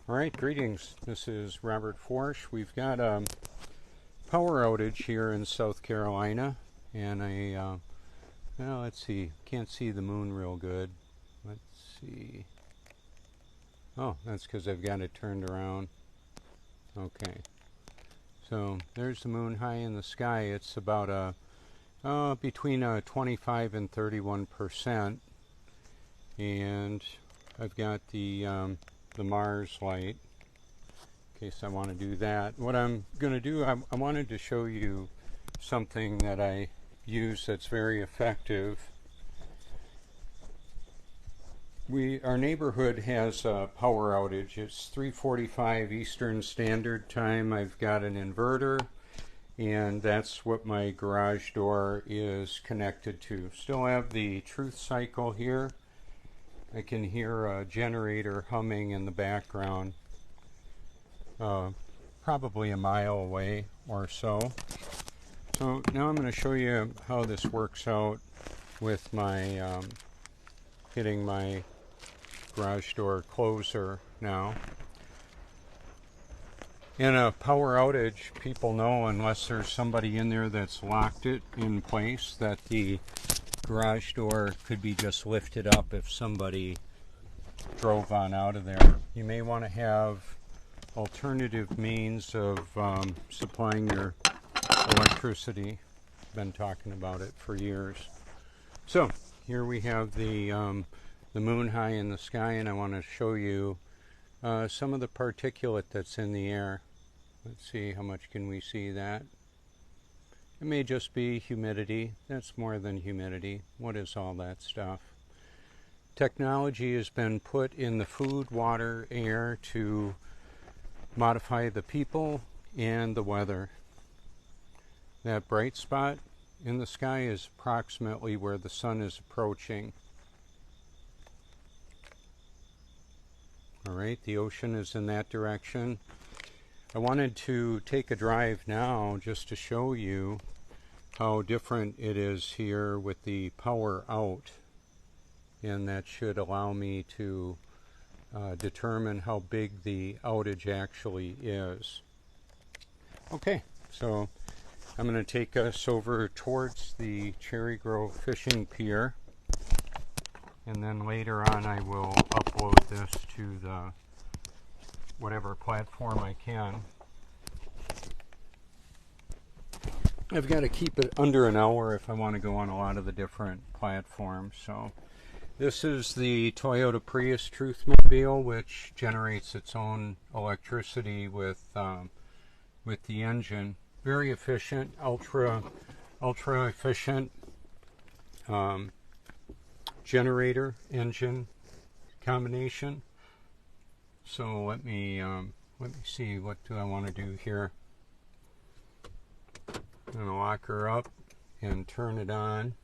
All right, greetings. This is Robert Forsch. We've got a power outage here in South Carolina, and well, let's see. Can't see the moon real good. Let's see. Oh, that's because I've got it turned around. Okay. So there's the moon high in the sky. It's about between 25 and 31%, and I've got the Mars light in case I want to do that. What I'm going to do, I wanted to show you something that I use that's very effective. Our neighborhood has a power outage. It's 3:45 Eastern Standard Time. I've got an inverter, and that's what my garage door is connected to. Still have the truth cycle here. I can hear a generator humming in the background, probably a mile away or so. So now I'm going to show you how this works out with my hitting my garage door closer now. In a power outage, people know, unless there's somebody in there that's locked it in place, that the garage door could be just lifted up if somebody drove on out of there. You may want to have alternative means of supplying your electricity. Been talking about it for years. So here we have the moon high in the sky, and I want to show you some of the particulate that's in the air. Let's see, how much can we see that? It may just be humidity. That's more than humidity. What is all that stuff? Technology has been put in the food, water, air to modify the people and the weather. That bright spot in the sky is approximately where the sun is approaching. All right, the ocean is in that direction. I wanted to take a drive now just to show you how different it is here with the power out, and that should allow me to determine how big the outage actually is. Okay, so I'm going to take us over towards the Cherry Grove Fishing Pier, and then later on I will upload this to the whatever platform I can. I've got to keep it under an hour if I want to go on a lot of the different platforms. So this is the Toyota Prius Truthmobile, which generates its own electricity with the engine. Very efficient, ultra efficient generator engine combination. So let me see, what do I want to do here? I'm going to lock her up and turn it on,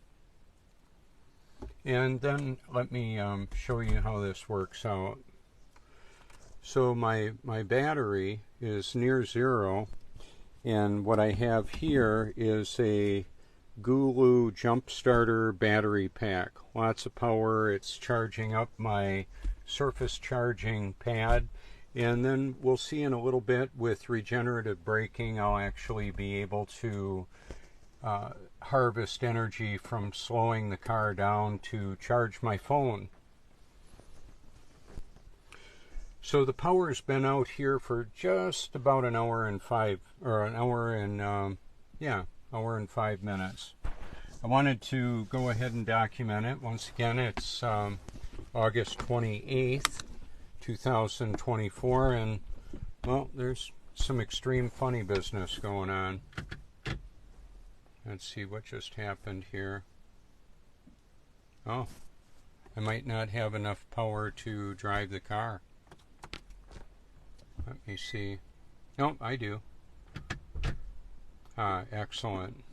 and then let me show you how this works out. So my battery is near zero, and what I have here is a Gulu Jump Starter battery pack. Lots of power. It's charging up my surface charging pad, and then we'll see in a little bit with regenerative braking I'll actually be able to harvest energy from slowing the car down to charge my phone. So the power's been out here for just about an hour and 5 minutes. I wanted to go ahead and document it. Once again, it's August 28th, 2024, and well, there's some extreme funny business going on. Let's see what just happened here. Oh, I might not have enough power to drive the car. Let me see. No, I do. Excellent.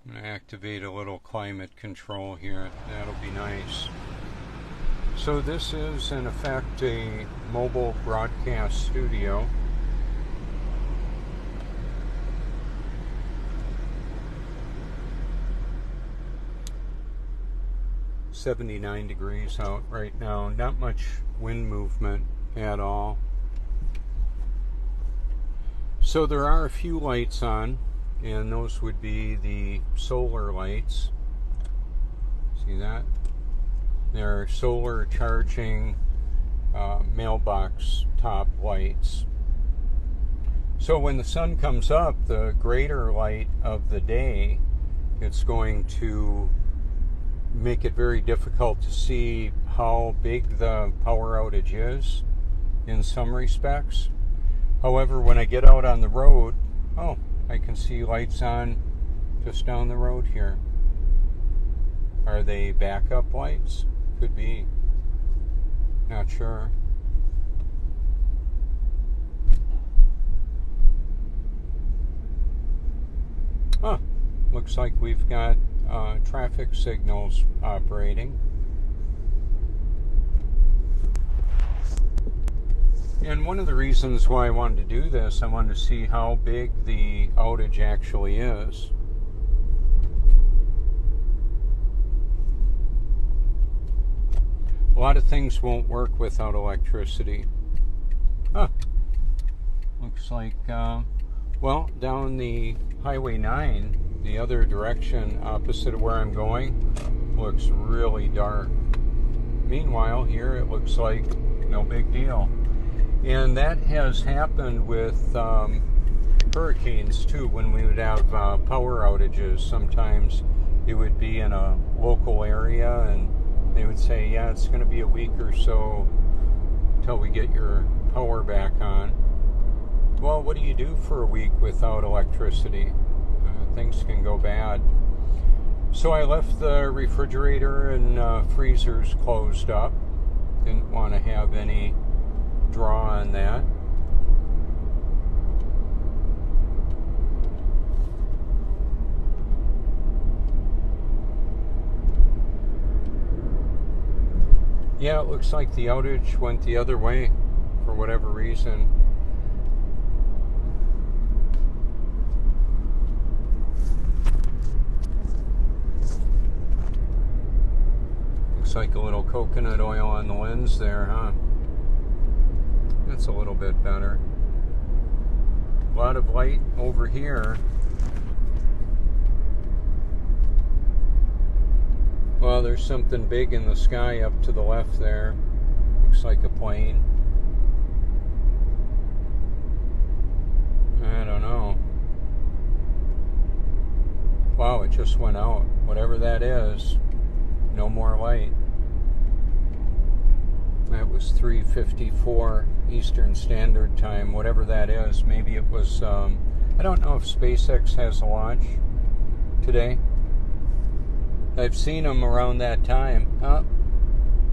I'm going to activate a little climate control here. That'll be nice. So this is, in effect, a mobile broadcast studio. 79 degrees out right now. Not much wind movement at all. So there are a few lights on, and those would be the solar lights. See that? They're solar charging mailbox top lights. So when the sun comes up, the greater light of the day, it's going to make it very difficult to see how big the power outage is in some respects. However, when I get out on the road, oh, I can see lights on just down the road here. Are they backup lights? Could be. Not sure. Huh. Looks like we've got traffic signals operating. And one of the reasons why I wanted to do this, I wanted to see how big the outage actually is. A lot of things won't work without electricity. Huh. Looks like, well, down the Highway 9, the other direction opposite of where I'm going, looks really dark. Meanwhile, here it looks like no big deal. And that has happened with hurricanes too. When we would have power outages, sometimes it would be in a local area and they would say, yeah, it's going to be a week or so until we get your power back on. Well, what do you do for a week without electricity? Things can go bad. So I left the refrigerator and freezers closed up. Didn't want to have any draw on that. Yeah, it looks like the outage went the other way for whatever reason. Looks like a little coconut oil on the lens there, huh? That's a little bit better. A lot of light over here. Well, there's something big in the sky up to the left there. Looks like a plane. I don't know. Wow, it just went out. Whatever that is, no more light. That was 3:54 Eastern Standard Time, whatever that is. Maybe it was, I don't know if SpaceX has a launch today. I've seen them around that time. Oh,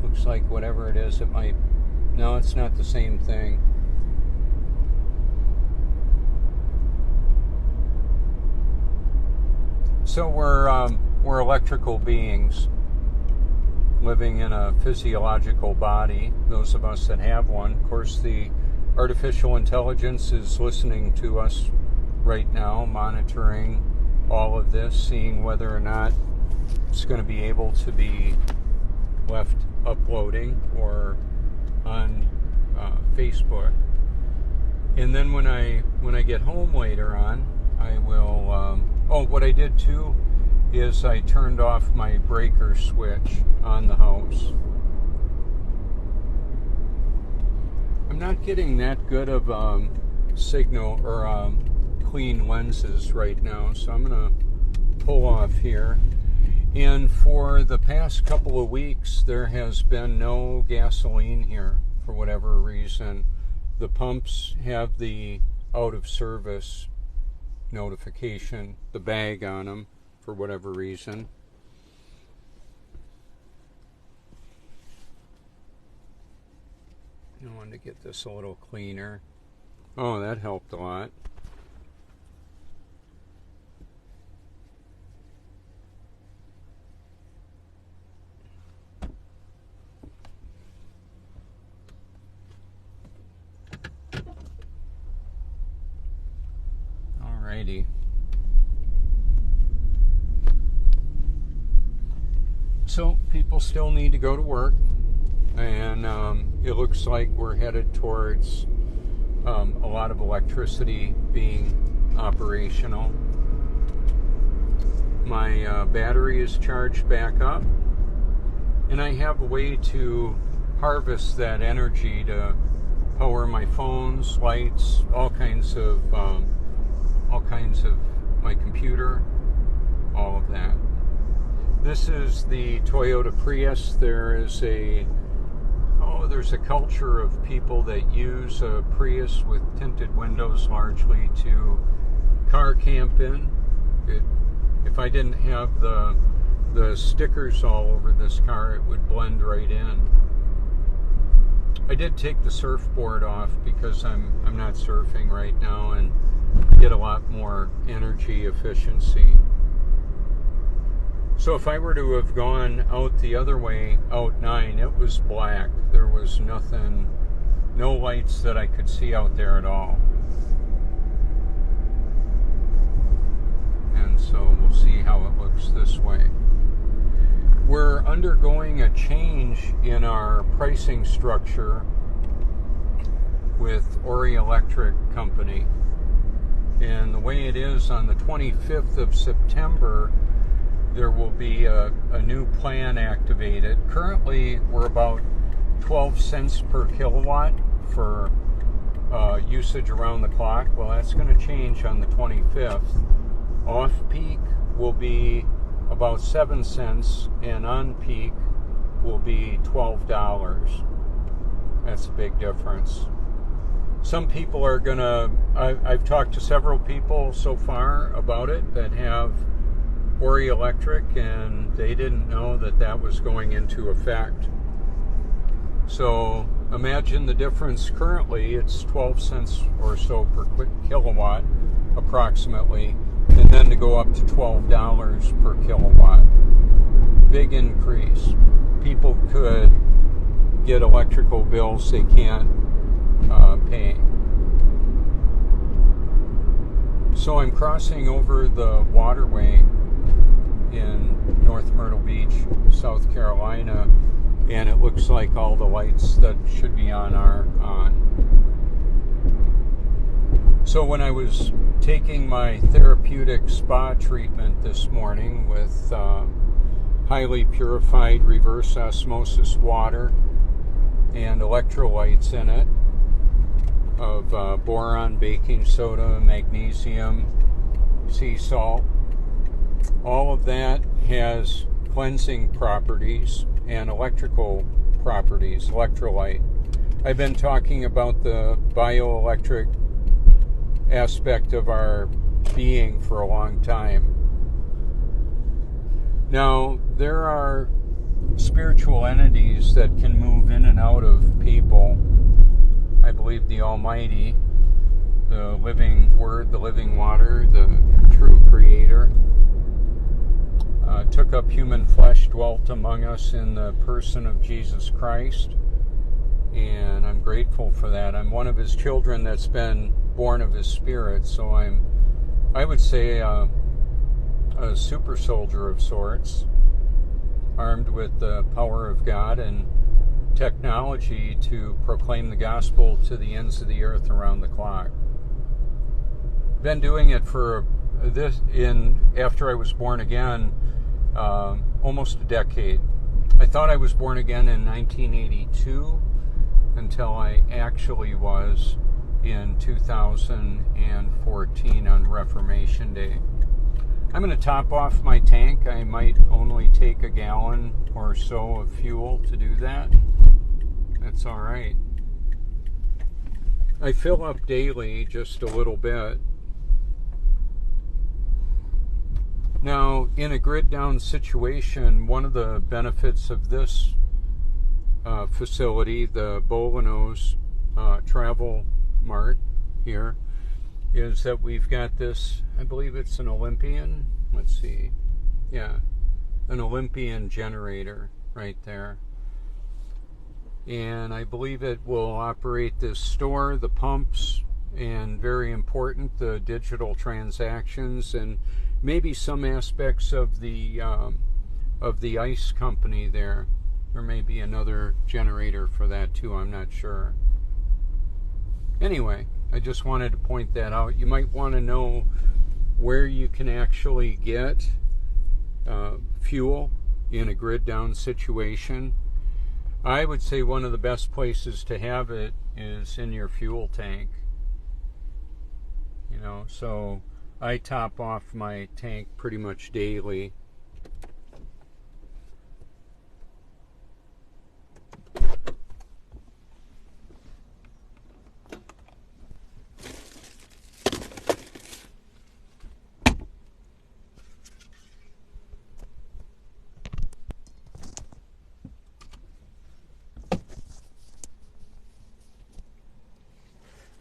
looks like whatever it is, it might... No, it's not the same thing. So we're electrical beings living in a physiological body, those of us that have one. Of course, the artificial intelligence is listening to us right now, monitoring all of this, seeing whether or not it's going to be able to be left uploading or on Facebook. And then when I get home later on, I will... oh, what I did too is I turned off my breaker switch on the house. I'm not getting that good of signal or clean lenses right now, so I'm going to pull off here. And for the past couple of weeks, there has been no gasoline here for whatever reason. The pumps have the out of service notification, the bag on them, for whatever reason. I wanted to get this a little cleaner. Oh, that helped a lot. So people still need to go to work, and it looks like we're headed towards a lot of electricity being operational. My battery is charged back up, and I have a way to harvest that energy to power my phones, lights, all kinds of my computer, all of that. This is the Toyota Prius. There's a culture of people that use a Prius with tinted windows largely to car camp in. If I didn't have the stickers all over this car, it would blend right in. I did take the surfboard off because I'm not surfing right now and get a lot more energy efficiency. So if I were to have gone out the other way, out 9, it was black. There was nothing, no lights that I could see out there at all. And so we'll see how it looks this way. We're undergoing a change in our pricing structure with Ori Electric Company. And the way it is, on the 25th of September, there will be a new plan activated. Currently, we're about 12 cents per kilowatt for usage around the clock. Well, that's going to change on the 25th. Off-peak will be about 7 cents, and on-peak will be $12. That's a big difference. Some people are going to... I've talked to several people so far about it that have Ori Electric, and they didn't know that was going into effect. So imagine the difference. Currently, it's 12 cents or so per kilowatt, approximately, and then to go up to $12 per kilowatt. Big increase. People could get electrical bills they can't pay. So I'm crossing over the waterway in North Myrtle Beach, South Carolina, and it looks like all the lights that should be on are on. So when I was taking my therapeutic spa treatment this morning with highly purified reverse osmosis water and electrolytes in it of boron, baking soda, magnesium, sea salt, all of that has cleansing properties and electrical properties, electrolyte. I've been talking about the bioelectric aspect of our being for a long time. Now, there are spiritual entities that can move in and out of people. I believe the Almighty, the living Word, the living water, the true Creator, took up human flesh, dwelt among us in the person of Jesus Christ, and I'm grateful for that. I'm one of His children that's been born of His Spirit, so I would say a super soldier of sorts, armed with the power of God and technology to proclaim the gospel to the ends of the earth around the clock. Been doing it for after I was born again, almost a decade. I thought I was born again in 1982 until I actually was in 2014 on Reformation Day. I'm going to top off my tank. I might only take a gallon or so of fuel to do that. That's all right. I fill up daily just a little bit. Now, in a grid down situation, one of the benefits of this facility, the Bolanos Travel Mart here, is that we've got this, I believe it's an Olympian, let's see, yeah, an Olympian generator right there. And I believe it will operate this store, the pumps, and very important, the digital transactions, and maybe some aspects of the of the ice company there. There may be another generator for that too, I'm not sure. Anyway, I just wanted to point that out. You might want to know where you can actually get fuel in a grid down situation. I would say one of the best places to have it is in your fuel tank. You know, so I top off my tank pretty much daily.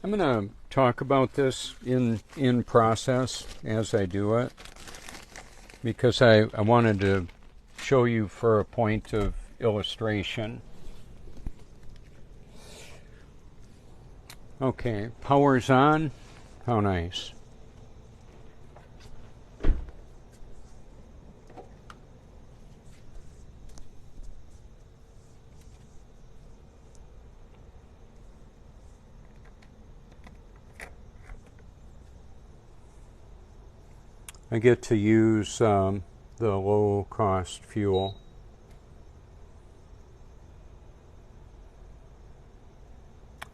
I'm going to talk about this in process as I do it, because I wanted to show you for a point of illustration. Okay, power's on. How nice. I get to use the low-cost fuel.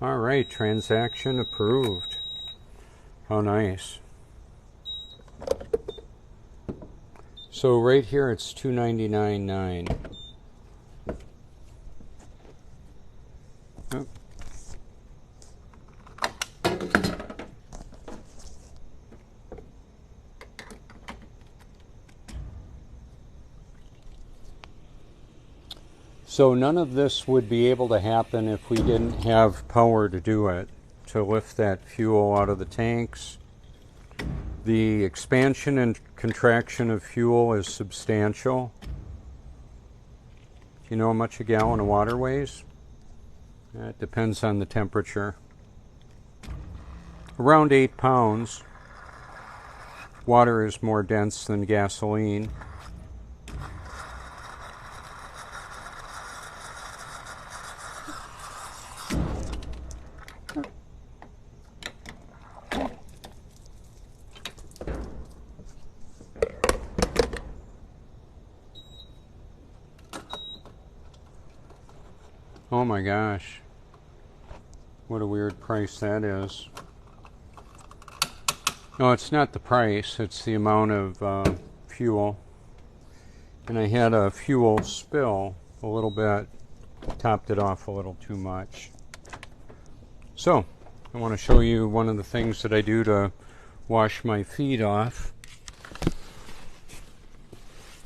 All right, transaction approved. How nice. So right here it's $2.99.9. Oh. So none of this would be able to happen if we didn't have power to do it, to lift that fuel out of the tanks. The expansion and contraction of fuel is substantial. Do you know how much a gallon of water weighs? It depends on the temperature. Around 8 pounds. Water is more dense than gasoline. Oh my gosh, what a weird price that is. No, it's not the price, it's the amount of fuel. And I had a fuel spill a little bit, topped it off a little too much. So, I want to show you one of the things that I do to wash my feet off.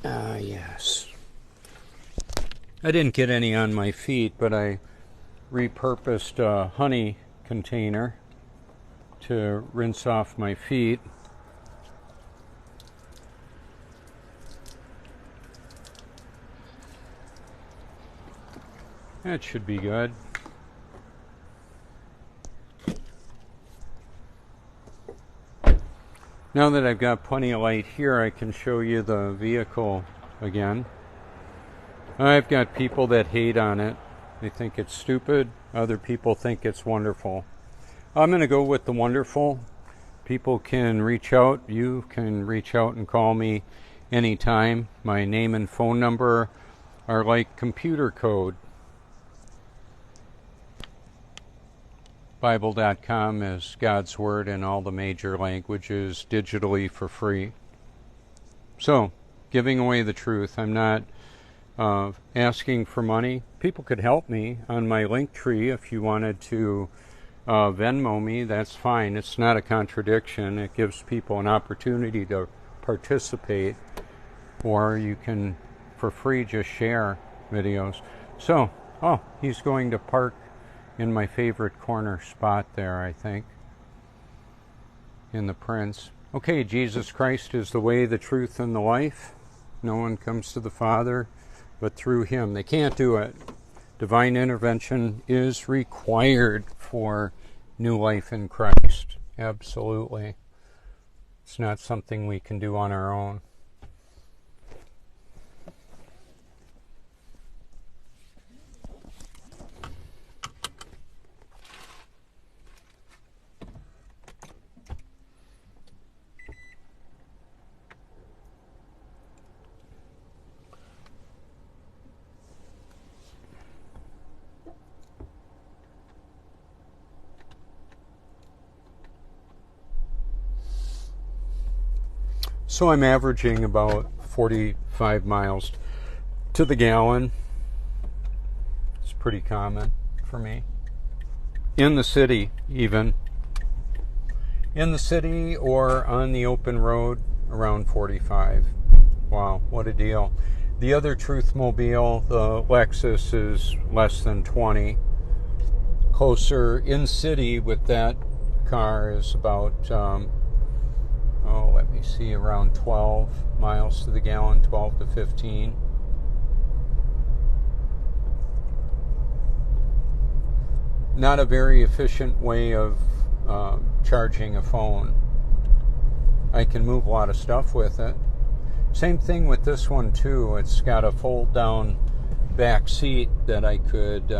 Yes. I didn't get any on my feet, but I repurposed a honey container to rinse off my feet. That should be good. Now that I've got plenty of light here, I can show you the vehicle again. I've got people that hate on it. They think it's stupid. Other people think it's wonderful. I'm going to go with the wonderful. People can reach out. You can reach out and call me anytime. My name and phone number are like computer code. Bible.com is God's Word in all the major languages, digitally for free. So, giving away the truth. I'm not asking for money. People could help me on my Linktree if you wanted to Venmo me. That's fine. It's not a contradiction. It gives people an opportunity to participate, or you can, for free, just share videos. So, he's going to park in my favorite corner spot there, I think, in the Prince. Okay, Jesus Christ is the way, the truth, and the life. No one comes to the Father but through him. They can't do it. Divine intervention is required for new life in Christ. Absolutely. It's not something we can do on our own. So I'm averaging about 45 miles to the gallon. It's pretty common for me. In the city, even. In the city or on the open road, around 45. Wow, what a deal. The other Truthmobile, the Lexus, is less than 20. Closer in city with that car is about, let me see, around 12 miles to the gallon, 12 to 15. Not a very efficient way of charging a phone. I can move a lot of stuff with it. Same thing with this one too. It's got a fold down back seat that I could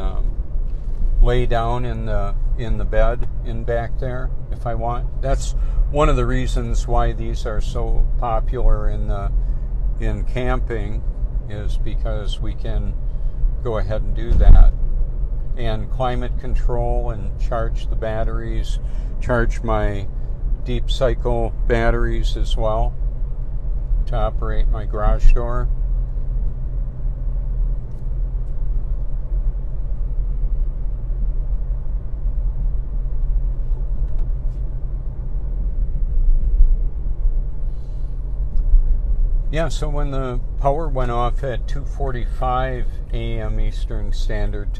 lay down in the bed in back there if I want. That's one of the reasons why these are so popular in camping, is because we can go ahead and do that. And climate control and charge the batteries, charge my deep cycle batteries as well to operate my garage door. Yeah, so when the power went off at 2:45 a.m. Eastern Standard